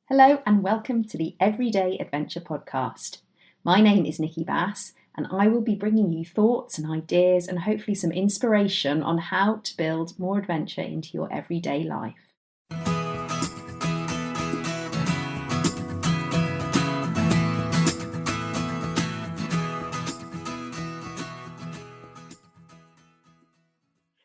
Hello and welcome to the Everyday Adventure podcast. My name is Nicki and I will be bringing you thoughts and ideas and hopefully some inspiration on how to build more adventure into your everyday life.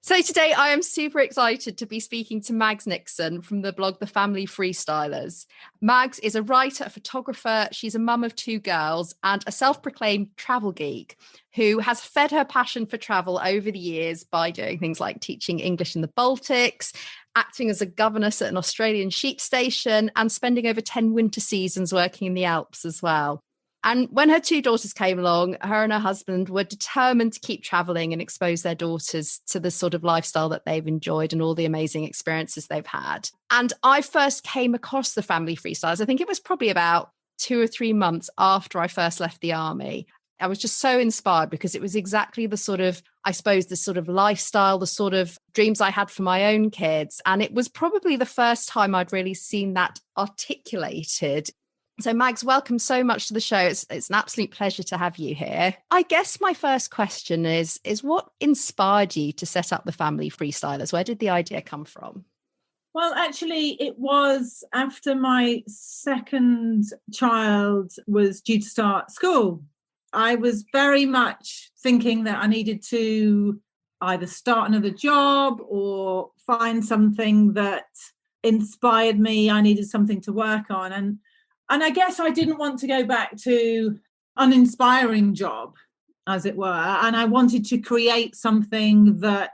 So today I am super excited to be speaking to Mags Nixon from the blog The Family Freestylers. Mags is a writer, a photographer, she's a mum of two girls and a self-proclaimed travel geek who has fed her passion for travel over the years by doing things like teaching English in the Baltics, acting as a governess at an Australian sheep station and spending over 10 winter seasons working in the Alps as well. And when her two daughters came along, her and her husband were determined to keep traveling and expose their daughters to the sort of lifestyle that they've enjoyed and all the amazing experiences they've had. And I first came across the Family Freestylers, I think it was probably about 2 or 3 months after I first left the army. I was just so inspired because it was exactly the sort of, I suppose, the sort of lifestyle, the sort of dreams I had for my own kids. And it was probably the first time I'd really seen that articulated. So Mags, welcome so much to the show. It's an absolute pleasure to have you here. I guess my first question is what inspired you to set up the Family Freestylers? Where did the idea come from? Well, actually, it was after my second child was due to start school. I was very much thinking that I needed to either start another job or find something that inspired me. I needed something to work on. And I guess I didn't want to go back to an uninspiring job, as it were. And I wanted to create something that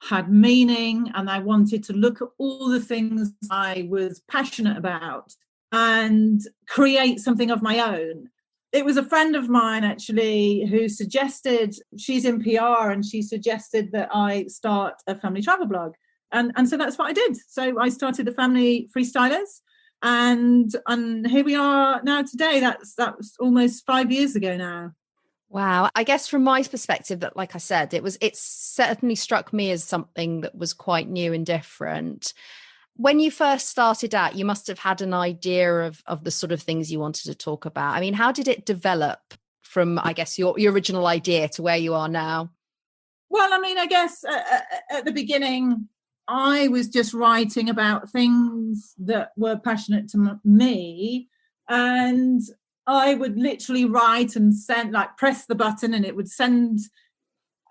had meaning. And I wanted to look at all the things I was passionate about and create something of my own. It was a friend of mine, actually, who suggested, she's in PR, and she suggested that I start a family travel blog. And so that's what I did. So I started the Family Freestylers. And here we are now today. That was almost 5 years ago now. Wow. I guess from my perspective, that, like I said, it certainly struck me as something that was quite new and different. When you first started out, you must have had an idea of the sort of things you wanted to talk about. I mean, how did it develop from, I guess, your original idea to where you are now? Well, I mean, I guess at the beginning, I was just writing about things that were passionate to me, and I would literally write and send, like press the button and it would send.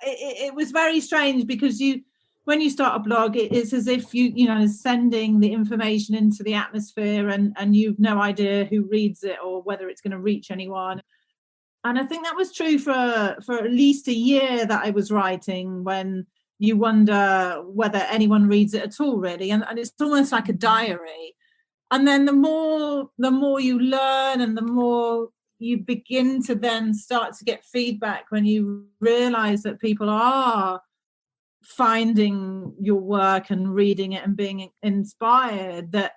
It was very strange because when you start a blog, it is as if you know sending the information into the atmosphere and you've no idea who reads it or whether it's going to reach anyone. And I think that was true for at least a year that I was writing, when you wonder whether anyone reads it at all, really. And it's almost like a diary. And then the more you learn and the more you begin to then start to get feedback when you realize that people are finding your work and reading it and being inspired, that,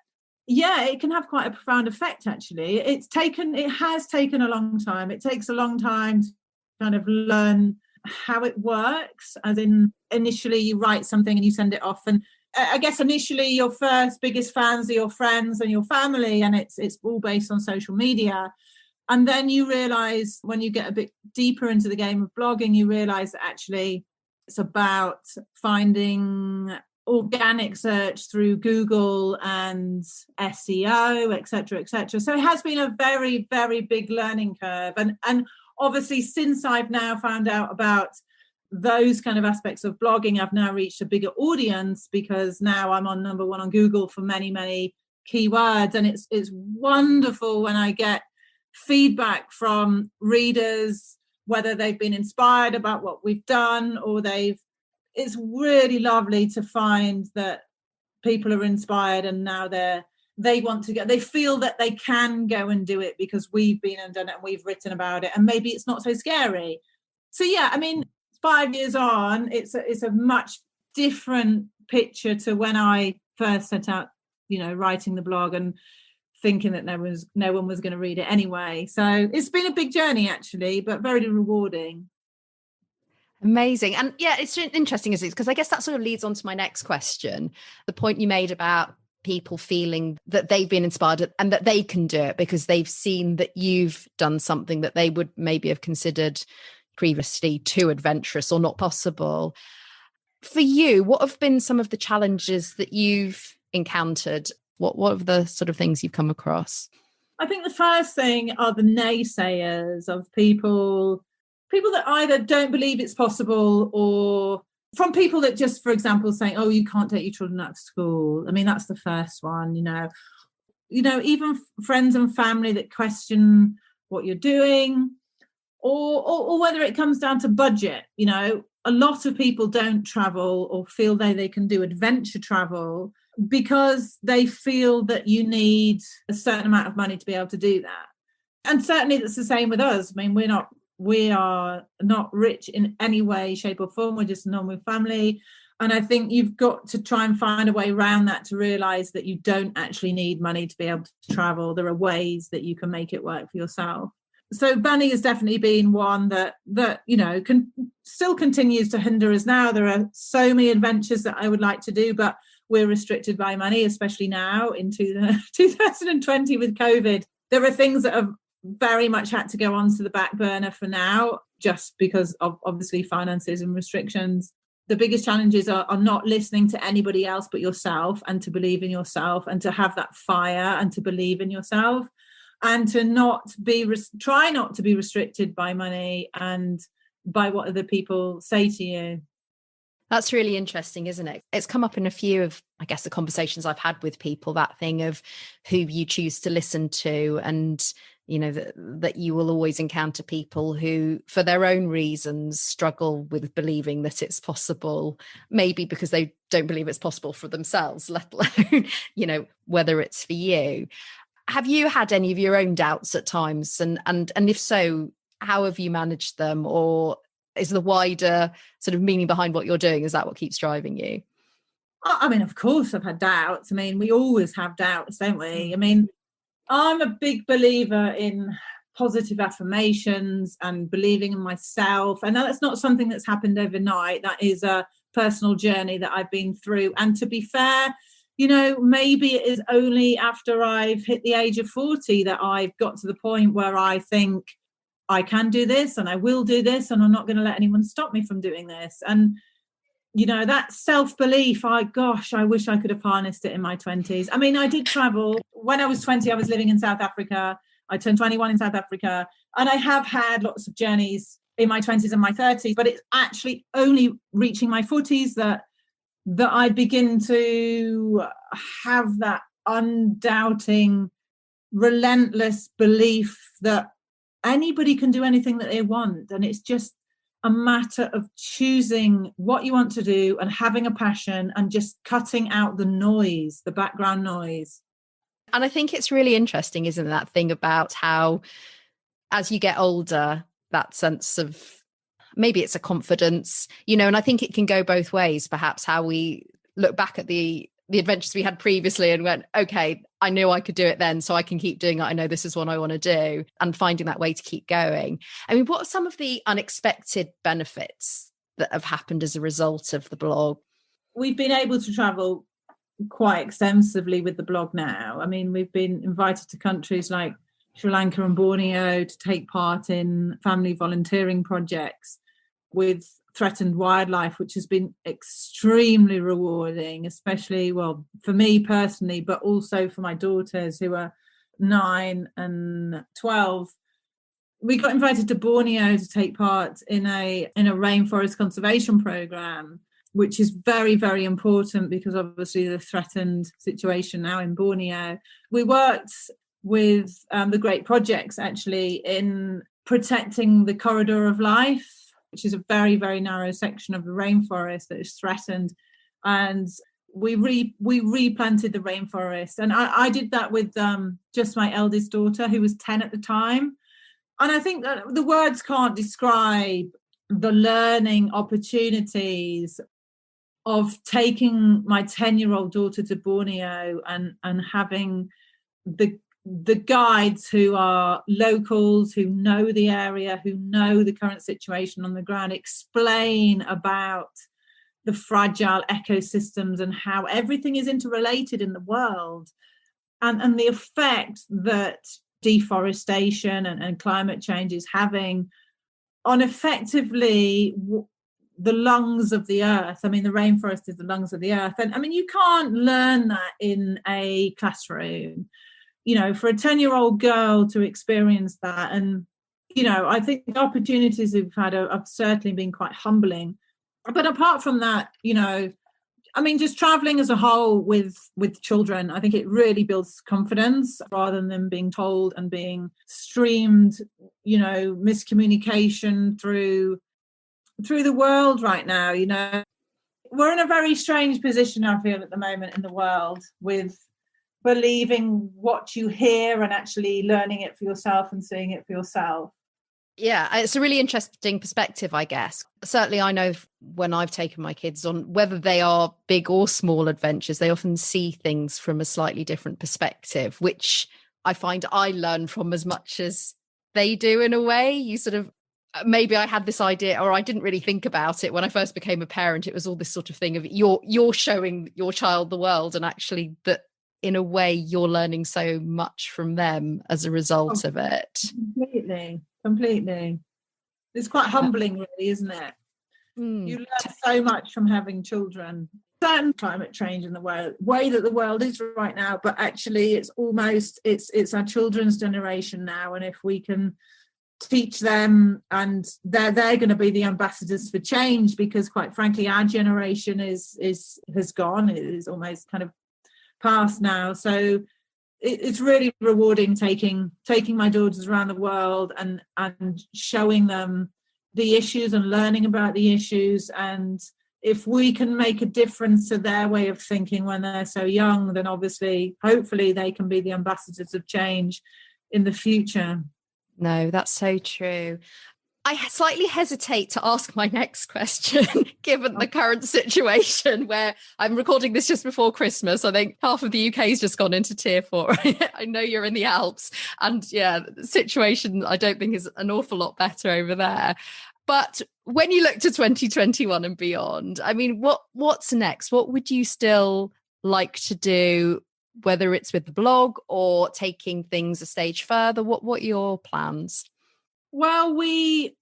yeah, it can have quite a profound effect, actually. It has taken a long time. It takes a long time to kind of learn how it works, as in initially you write something and you send it off, and I guess initially your first biggest fans are your friends and your family, and it's all based on social media. And then you realize, when you get a bit deeper into the game of blogging, you realize that actually it's about finding organic search through Google and SEO, etc., etc. So it has been a very, very big learning curve, and obviously, since I've now found out about those kind of aspects of blogging, I've now reached a bigger audience, because now I'm on number one on Google for many, many keywords. And it's wonderful when I get feedback from readers, whether they've been inspired about what we've done or it's really lovely to find that people are inspired and now they want to go, they feel that they can go and do it because we've been and done it and we've written about it, and maybe it's not so scary. So yeah, I mean, 5 years on, it's a much different picture to when I first set out, writing the blog and thinking that no one was going to read it anyway. So it's been a big journey, actually, but very rewarding. Amazing. And yeah, it's interesting, isn't it? Because I guess that sort of leads on to my next question. The point you made about people feeling that they've been inspired and that they can do it because they've seen that you've done something that they would maybe have considered previously too adventurous or not possible. For you, what have been some of the challenges that you've encountered? What are the sort of things you've come across? I think the first thing are the naysayers of people that either don't believe it's possible, or from people that just, for example, saying, oh, you can't take your children out of school. I mean, that's the first one, even friends and family that question what you're doing, or whether it comes down to budget. A lot of people don't travel or feel they can do adventure travel because they feel that you need a certain amount of money to be able to do that. And certainly that's the same with us. I mean, we are not rich in any way, shape or form. We're just a normal family. And I think you've got to try and find a way around that to realise that you don't actually need money to be able to travel. There are ways that you can make it work for yourself. So Bunny has definitely been one that still continues to hinder us now. There are so many adventures that I would like to do, but we're restricted by money, especially now into 2020 with COVID. There are things that have very much had to go onto the back burner for now, just because of obviously finances and restrictions. The biggest challenges are not listening to anybody else but yourself, and to believe in yourself, and to have that fire and to believe in yourself, and to try not to be restricted by money and by what other people say to you. That's really interesting, isn't it? It's come up in a few of, I guess, the conversations I've had with people, that thing of who you choose to listen to, and that you will always encounter people who, for their own reasons, struggle with believing that it's possible, maybe because they don't believe it's possible for themselves, let alone, whether it's for you. Have you had any of your own doubts at times? And if so, how have you managed them? Or is the wider sort of meaning behind what you're doing, is that what keeps driving you? I mean, of course I've had doubts. I mean, we always have doubts, don't we? I mean, I'm a big believer in positive affirmations and believing in myself. And that's not something that's happened overnight. That is a personal journey that I've been through. And to be fair, maybe it is only after I've hit the age of 40 that I've got to the point where I think I can do this and I will do this, and I'm not going to let anyone stop me from doing this. And that self-belief, I wish I could have harnessed it in my 20s. I mean, I did travel. When I was 20, I was living in South Africa. I turned 21 in South Africa. And I have had lots of journeys in my 20s and my 30s, but it's actually only reaching my 40s that I begin to have that undoubting, relentless belief that anybody can do anything that they want. And it's just a matter of choosing what you want to do and having a passion and just cutting out the noise, the background noise. And I think it's really interesting, isn't it, that thing about how, as you get older, that sense of, maybe it's a confidence, and I think it can go both ways, perhaps, how we look back at the adventures we had previously and went, okay, I knew I could do it then, so I can keep doing it. I know this is what I want to do, and finding that way to keep going. I mean, what are some of the unexpected benefits that have happened as a result of the blog? We've been able to travel quite extensively with the blog now. I mean, we've been invited to countries like Sri Lanka and Borneo to take part in family volunteering projects with threatened wildlife, which has been extremely rewarding, especially, well, for me personally, but also for my daughters who are 9 and 12. We got invited to Borneo to take part in a rainforest conservation program, which is very, very important because obviously the threatened situation now in Borneo. We worked with the great projects actually in protecting the corridor of life, which is a very, very narrow section of the rainforest that is threatened. And we replanted the rainforest. And I did that with just my eldest daughter, who was 10 at the time. And I think that the words can't describe the learning opportunities of taking my 10-year-old daughter to Borneo and having the guides who are locals, who know the area, who know the current situation on the ground, explain about the fragile ecosystems and how everything is interrelated in the world, and the effect that deforestation and climate change is having on effectively the lungs of the earth. I mean, the rainforest is the lungs of the earth. And I mean, you can't learn that in a classroom, for a 10-year-old girl to experience that. And, I think the opportunities we've had have certainly been quite humbling. But apart from that, I mean, just traveling as a whole with children, I think it really builds confidence rather than them being told and being streamed, miscommunication through the world right now. We're in a very strange position, I feel, at the moment in the world, with believing what you hear and actually learning it for yourself and seeing it for yourself. Yeah, it's a really interesting perspective, I guess. Certainly, I know when I've taken my kids on, whether they are big or small adventures, they often see things from a slightly different perspective, which I find I learn from as much as they do in a way. You sort of, maybe I had this idea, or I didn't really think about it when I first became a parent. It was all this sort of thing of you're showing your child the world, and actually that in a way you're learning so much from them as a result of it. Completely. It's quite humbling, really, isn't it? You learn so much from having children. Certain climate change in the way that the world is right now, but actually it's our children's generation now, and if we can teach them, and they're going to be the ambassadors for change, because quite frankly our generation has gone. It is almost kind of past now. So it's really rewarding taking my daughters around the world and showing them the issues and learning about the issues. And if we can make a difference to their way of thinking when they're so young, then obviously, hopefully they can be the ambassadors of change in the future. No, that's so true. I slightly hesitate to ask my next question, given the current situation where I'm recording this just before Christmas. I think half of the UK has just gone into tier 4. I know you're in the Alps, and yeah, the situation I don't think is an awful lot better over there. But when you look to 2021 and beyond, I mean, what's next? What would you still like to do, whether it's with the blog or taking things a stage further? What are your plans? Well, we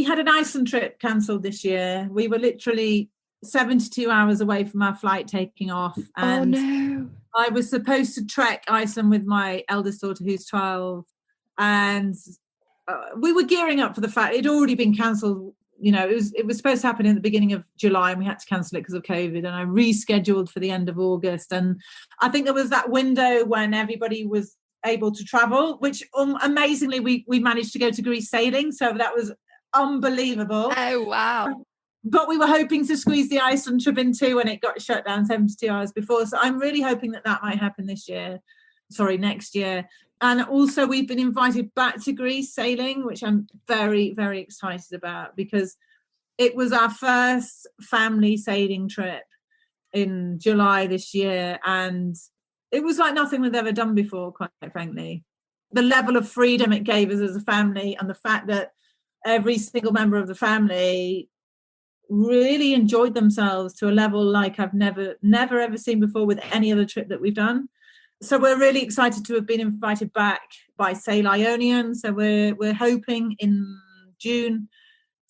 had an Iceland trip cancelled this year. We were literally 72 hours away from our flight taking off. And no. I was supposed to trek Iceland with my eldest daughter, who's 12. And we were gearing up for the fact it had already been cancelled. It was supposed to happen in the beginning of July, and we had to cancel it because of COVID. And I rescheduled for the end of August. And I think there was that window when everybody was able to travel, which amazingly we managed to go to Greece sailing, so that was unbelievable. Oh wow. But we were hoping to squeeze the Iceland trip in too, and it got shut down 72 hours before, so I'm really hoping that might happen next year. And also we've been invited back to Greece sailing, which I'm very, very excited about, because it was our first family sailing trip in July this year, and it was like nothing we've ever done before, quite frankly. The level of freedom it gave us as a family, and the fact that every single member of the family really enjoyed themselves to a level like I've never ever seen before with any other trip that we've done. So we're really excited to have been invited back by Sail Ionian. So we're hoping in June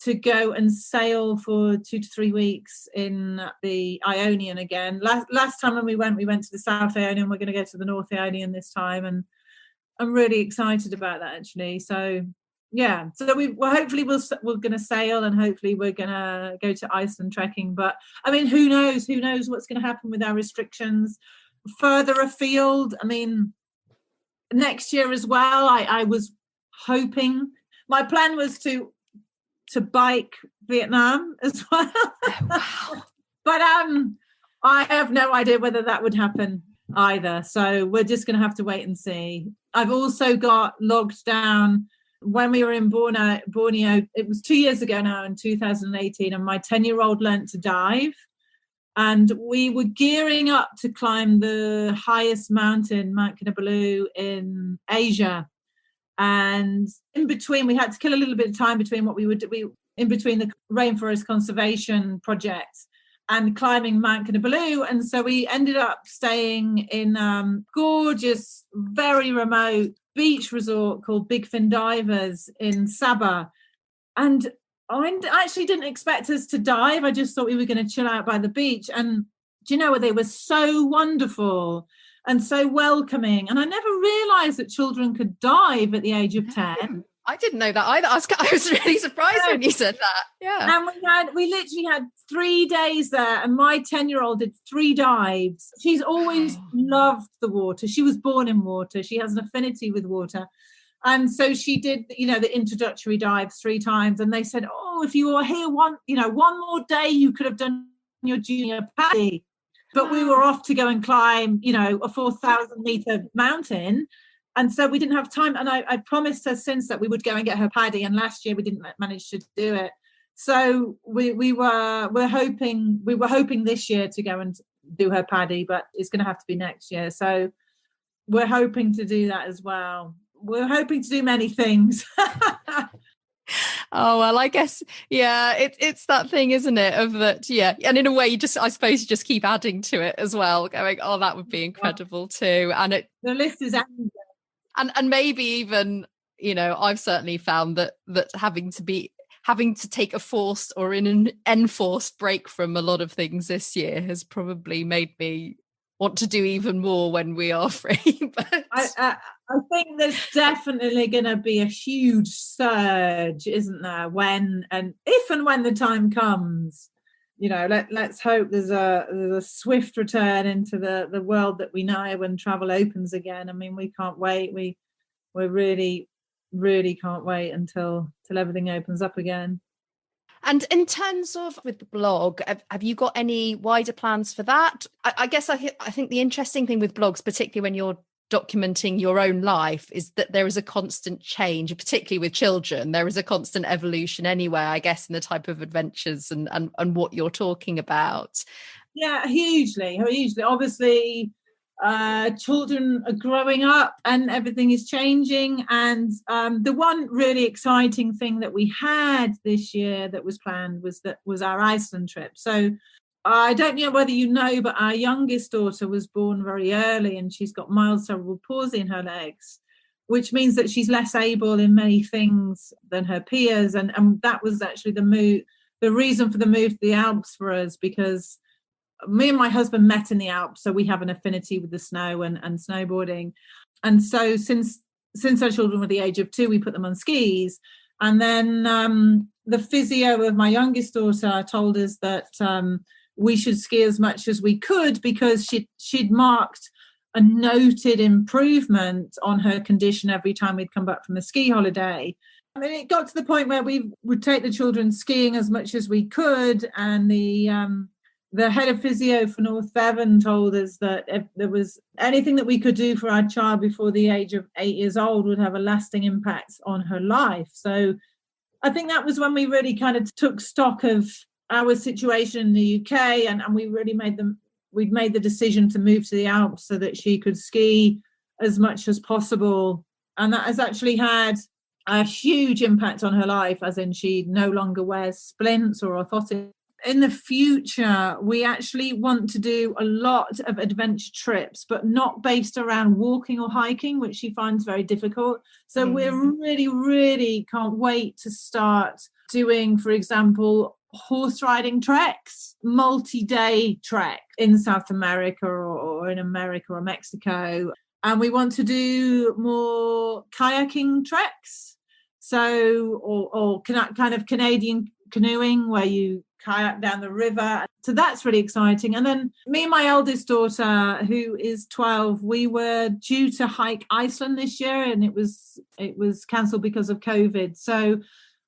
to go and sail for 2 to 3 weeks in the Ionian again. Last time when we went to the South Ionian. We're going to go to the North Ionian this time, and I'm really excited about that, actually. So yeah, so we're going to sail, and hopefully we're going to go to Iceland trekking. But I mean, who knows what's going to happen with our restrictions further afield. I mean, next year as well, I was hoping, my plan was to bike Vietnam as well. Oh, wow. But I have no idea whether that would happen either. So we're just going to have to wait and see. I've also got logged down when we were in Borneo. It was 2 years ago now, in 2018, and my 10-year-old learnt to dive. And we were gearing up to climb the highest mountain, Mount Kinabalu, in Asia. And in between, we had to kill a little bit of time between what we would do, in between the rainforest conservation projects. and climbing Mount Kinabalu. And so we ended up staying in gorgeous, very remote beach resort called Big Fin Divers in Sabah. And I actually didn't expect us to dive. I just thought we were going to chill out by the beach. And do you know what? They were so wonderful and so welcoming. And I never realised that children could dive at the age of 10. I didn't know that either. I was really surprised when you said that. Yeah. And we literally had 3 days there, and my 10-year-old did 3 dives. She's always loved the water. She was born in water. She has an affinity with water. And so she did, the introductory dives 3 times. And they said, oh, if you were here one more day, you could have done your junior paddy. But we were off to go and climb, a 4,000-meter mountain. And so we didn't have time. And I promised her since that we would go and get her paddy. And last year we didn't manage to do it. So we were hoping this year to go and do her paddy, but it's going to have to be next year. So we're hoping to do that as well. We're hoping to do many things. Oh, well, I guess, yeah, it's that thing, isn't it? Of that, yeah. And in a way, I suppose you just keep adding to it as well, going, oh, that would be incredible too. And the list is endless. And maybe even, I've certainly found that having to take a forced or an enforced break from a lot of things this year has probably made me want to do even more when we are free. But I think there's definitely going to be a huge surge, isn't there? If and when the time comes, let's hope there's a swift return into the world that we know when travel opens again. I mean, we can't wait. We really, really can't wait until everything opens up again. And in terms of with the blog, have you got any wider plans for that? I guess I think the interesting thing with blogs, particularly when you're documenting your own life, is that there is a constant change, particularly with children. There is a constant evolution anyway, I guess, in the type of adventures and what you're talking about. Yeah, hugely. Obviously, children are growing up and everything is changing. And the one really exciting thing that we had this year that was planned was our Iceland trip. So I don't know whether you know, but our youngest daughter was born very early and she's got mild cerebral palsy in her legs, which means that she's less able in many things than her peers. And that was actually the reason for the move to the Alps for us, because me and my husband met in the Alps, so we have an affinity with the snow and snowboarding. And so since our children were the age of 2, we put them on skis. And then the physio of my youngest daughter told us that we should ski as much as we could, because she'd marked a noted improvement on her condition every time we'd come back from a ski holiday. I mean, it got to the point where we would take the children skiing as much as we could, and the head of physio for North Devon told us that if there was anything that we could do for our child before the age of 8 years old would have a lasting impact on her life. So I think that was when we really kind of took stock of our situation in the UK, and we really we'd made the decision to move to the Alps so that she could ski as much as possible. And that has actually had a huge impact on her life, as in she no longer wears splints or orthotics. In the future, we actually want to do a lot of adventure trips, but not based around walking or hiking, which she finds very difficult. So we're really, really can't wait to start doing, for example, horse riding treks, multi-day trek in South America or in America or Mexico. And we want to do more kayaking treks. So, or kind of Canadian canoeing where you kayak down the river. So that's really exciting. And then me and my eldest daughter, who is 12, we were due to hike Iceland this year, and it was cancelled because of COVID. So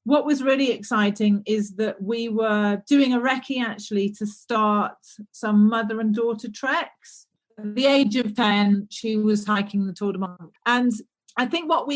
what was really exciting is that we were doing a recce actually to start some mother and daughter treks. At the age of 10, she was hiking the Tour de Mont. And I think what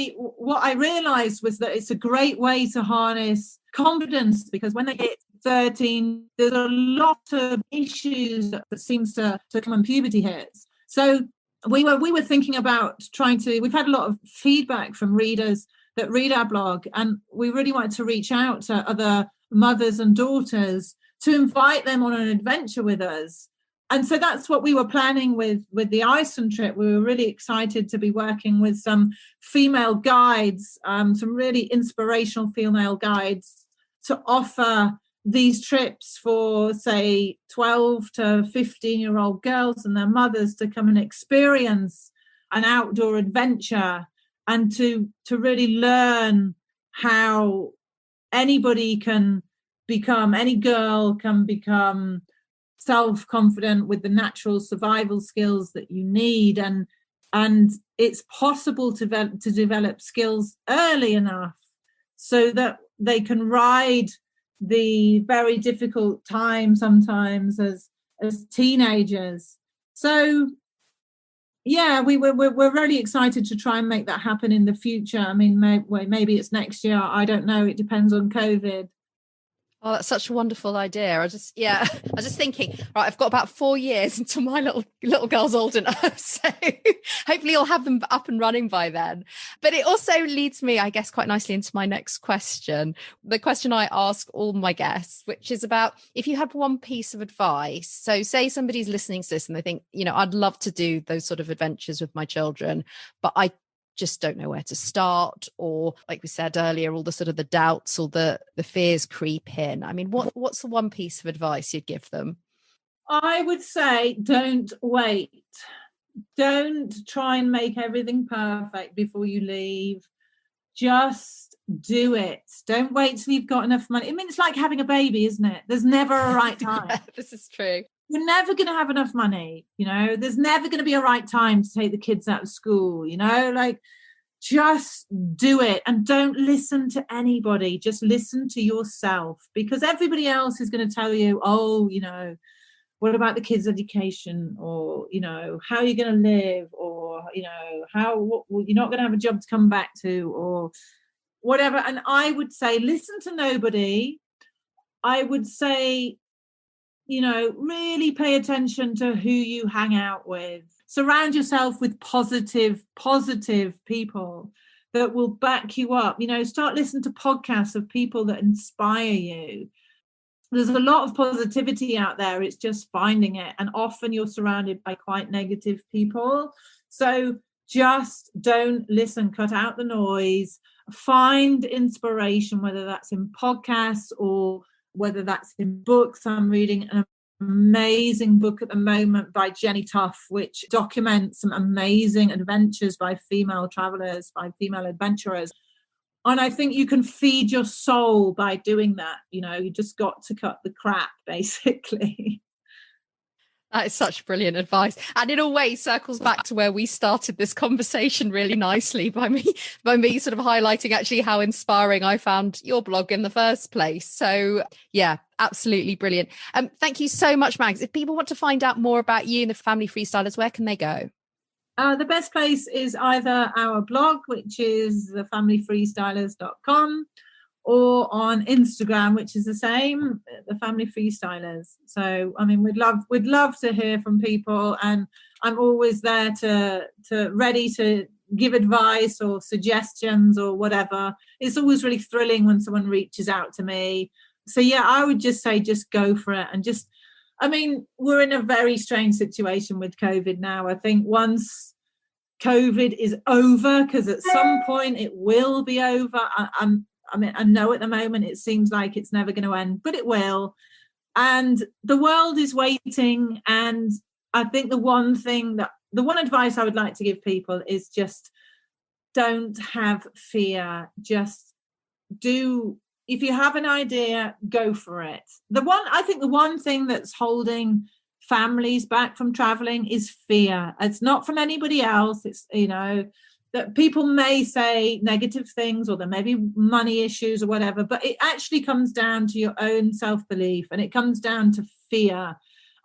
I realized was that it's a great way to harness confidence, because when they hit 13, there's a lot of issues that seems to come when puberty hits. So we were thinking about we've had a lot of feedback from readers that read our blog, and we really wanted to reach out to other mothers and daughters to invite them on an adventure with us. And so that's what we were planning with the Iceland trip. We were really excited to be working with some female guides, some really inspirational female guides, to offer these trips for, say, 12 to 15-year-old girls and their mothers to come and experience an outdoor adventure, and to really learn how any girl can become self-confident with the natural survival skills that you need, and it's possible to develop skills early enough so that they can ride the very difficult time sometimes as teenagers. So yeah, we're really excited to try and make that happen in the future. I mean, maybe it's next year, I don't know, it depends on COVID. Oh, that's such a wonderful idea. I was just thinking, right, I've got about 4 years until my little girl's old enough. So hopefully I'll have them up and running by then. But it also leads me, I guess, quite nicely into my next question. The question I ask all my guests, which is about, if you had one piece of advice. So say somebody's listening to this and they think, I'd love to do those sort of adventures with my children, but I just don't know where to start, or like we said earlier, all the sort of the doubts or the fears creep in. I mean, what's the one piece of advice you'd give them? I would say, don't wait. Don't try and make everything perfect before you leave. Just do it. Don't wait till you've got enough money. I mean, it's like having a baby, isn't it? There's never a right time. Yeah, this is true. You're never going to have enough money, there's never going to be a right time to take the kids out of school, just do it, and don't listen to anybody. Just listen to yourself, because everybody else is going to tell you, what about the kids' education, or, how are you going to live, or, you're not going to have a job to come back to, or whatever. And I would say, listen to nobody. I would say, really pay attention to who you hang out with. Surround yourself with positive people that will back you up. Start listening to podcasts of people that inspire you. There's a lot of positivity out there. It's just finding it. And often you're surrounded by quite negative people. So just don't listen, cut out the noise, find inspiration, whether that's in podcasts or whether that's in books. I'm reading an amazing book at the moment by Jenny Tuff, which documents some amazing adventures by female travelers, by female adventurers. And I think you can feed your soul by doing that. You just got to cut the crap, basically. That is such brilliant advice. And in a way circles back to where we started this conversation really nicely by me sort of highlighting actually how inspiring I found your blog in the first place. So yeah, absolutely brilliant. Thank you so much, Mags. If people want to find out more about you and the Family Freestylers, where can they go? The best place is either our blog, which is thefamilyfreestylers.com, or on Instagram, which is the same, the Family Freestylers. So, I mean, we'd love to hear from people, and I'm always there to ready to give advice or suggestions or whatever. It's always really thrilling when someone reaches out to me. So yeah, I would just say, just go for it. And we're in a very strange situation with COVID now. I think once COVID is over, because at some point it will be over. I know at the moment it seems like it's never going to end, but it will. And the world is waiting. And I think the one advice I would like to give people is just don't have fear. Just do. If you have an idea, go for it. The one thing that's holding families back from traveling is fear. It's not from anybody else. It's, that people may say negative things, or there may be money issues or whatever, but it actually comes down to your own self-belief, and it comes down to fear.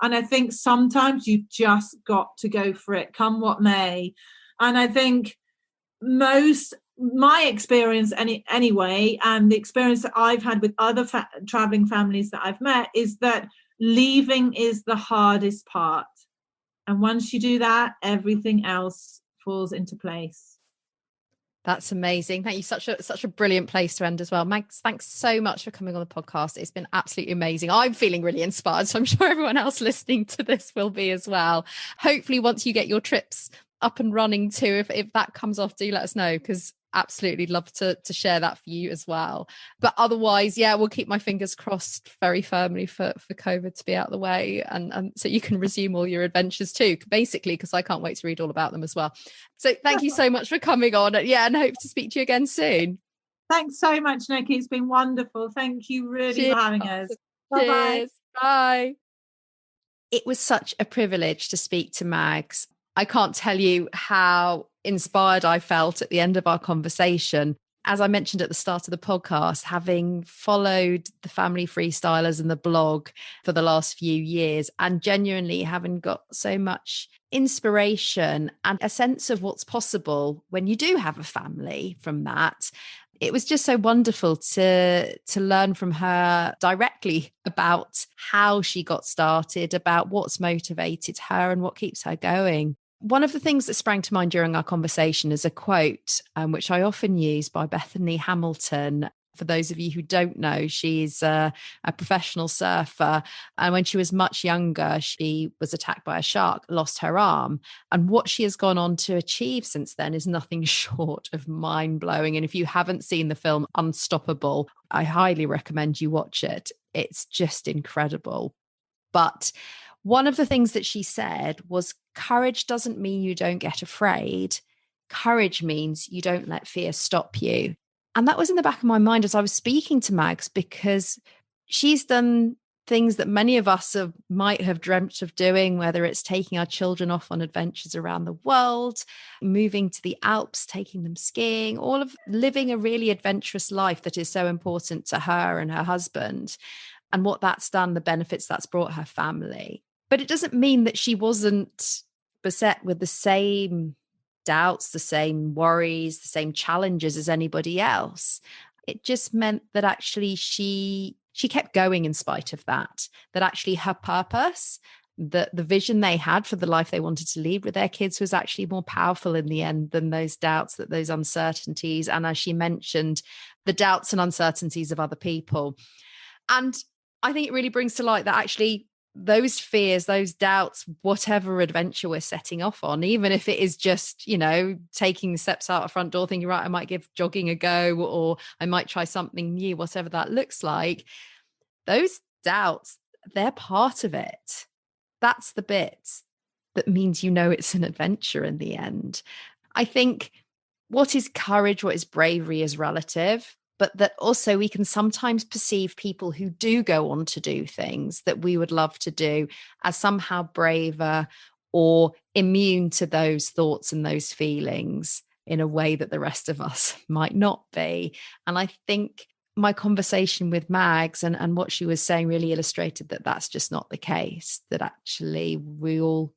And I think sometimes you've just got to go for it, come what may. And I think my experience anyway, and the experience that I've had with other traveling families that I've met, is that leaving is the hardest part. And once you do that, everything else falls into place. That's amazing. Thank you. Such a brilliant place to end as well. Mags, thanks so much for coming on the podcast. It's been absolutely amazing. I'm feeling really inspired, so I'm sure everyone else listening to this will be as well. Hopefully, once you get your trips up and running too, if that comes off, do let us know, because absolutely love to share that for you as well. But otherwise, yeah, we'll keep my fingers crossed very firmly for COVID to be out of the way, and so you can resume all your adventures too, basically, because I can't wait to read all about them as well. So thank you so much for coming on. Yeah, and hope to speak to you again soon. Thanks so much, Nicki. It's been wonderful. Thank you really for having us. Cheers. Bye. It was such a privilege to speak to Mags. I can't tell you how inspired I felt at the end of our conversation. As I mentioned at the start of the podcast, having followed the Family Freestylers and the blog for the last few years, and genuinely having got so much inspiration and a sense of what's possible when you do have a family from that. It was just so wonderful to learn from her directly about how she got started, about what's motivated her and what keeps her going. One of the things that sprang to mind during our conversation is a quote, which I often use, by Bethany Hamilton. For those of you who don't know, she's a professional surfer. And when she was much younger, she was attacked by a shark, lost her arm. And what she has gone on to achieve since then is nothing short of mind-blowing. And if you haven't seen the film Unstoppable, I highly recommend you watch it. It's just incredible. But one of the things that she said was, courage doesn't mean you don't get afraid. Courage means you don't let fear stop you. And that was in the back of my mind as I was speaking to Mags, because she's done things that many of us might have dreamt of doing, whether it's taking our children off on adventures around the world, moving to the Alps, taking them skiing, all of living a really adventurous life that is so important to her and her husband, and what that's done, the benefits that's brought her family. But it doesn't mean that she wasn't beset with the same doubts, the same worries, the same challenges as anybody else. It just meant that actually she kept going in spite of that actually her purpose, the vision they had for the life they wanted to lead with their kids, was actually more powerful in the end than those doubts, those uncertainties. And as she mentioned, the doubts and uncertainties of other people. And I think it really brings to light that actually those fears, those doubts, whatever adventure we're setting off on, even if it is just, taking the steps out a front door, thinking, right, I might give jogging a go, or I might try something new, whatever that looks like, those doubts, they're part of it. That's the bits that means it's an adventure in the end. I think what is courage, what is bravery is relative. But that also we can sometimes perceive people who do go on to do things that we would love to do as somehow braver or immune to those thoughts and those feelings in a way that the rest of us might not be. And I think my conversation with Mags and what she was saying really illustrated that that's just not the case, that actually we all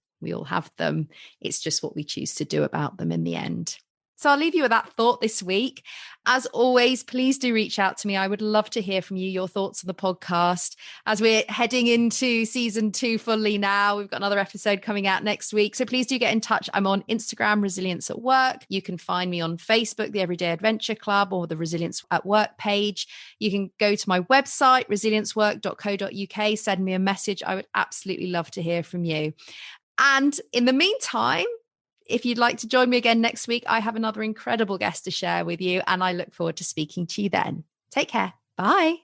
have them. It's just what we choose to do about them in the end. So I'll leave you with that thought this week. As always, please do reach out to me. I would love to hear from you, your thoughts on the podcast. As we're heading into season 2 fully now, we've got another episode coming out next week. So please do get in touch. I'm on Instagram, Resilience at Work. You can find me on Facebook, the Everyday Adventure Club, or the Resilience at Work page. You can go to my website, resiliencework.co.uk, send me a message. I would absolutely love to hear from you. And in the meantime, if you'd like to join me again next week, I have another incredible guest to share with you, and I look forward to speaking to you then. Take care. Bye.